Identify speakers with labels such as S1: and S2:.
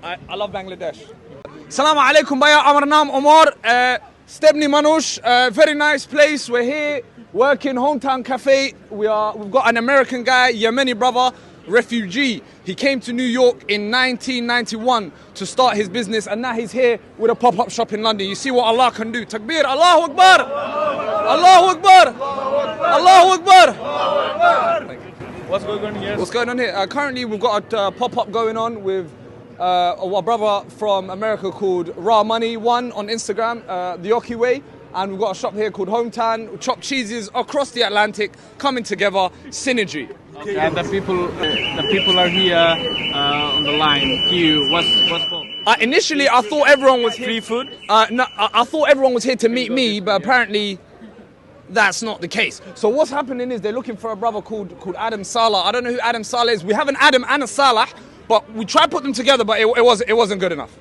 S1: I love Bangladesh. Assalamu alaikum bhaiya, our naam Omar. Stepney Manoush, very nice place. We're here working Hometown Cafe. We've got an American guy, Yemeni brother, refugee. He came to New York in 1991 to start his business, and now he's here with a pop-up shop in London. You see what Allah can do. Takbir, Allahu Akbar! Allahu Akbar! Allahu Akbar!
S2: What's going on here?
S1: What's going on here? Currently, we've got a pop-up going on with a brother from America called Raw Money One on Instagram, the Ocky way. And we've got a shop here called Hometown, chopped cheeses across the Atlantic, coming together, synergy.
S2: Okay. And the people are here on the line. Queue. What's for?
S1: Initially, I thought everyone was
S2: free food.
S1: No, I thought everyone was here to meet me, but apparently that's not the case. So what's happening is they're looking for a brother called Adam Saleh. I don't know who Adam Saleh is. We have an Adam and a Saleh, but we tried to put them together, but it wasn't good enough.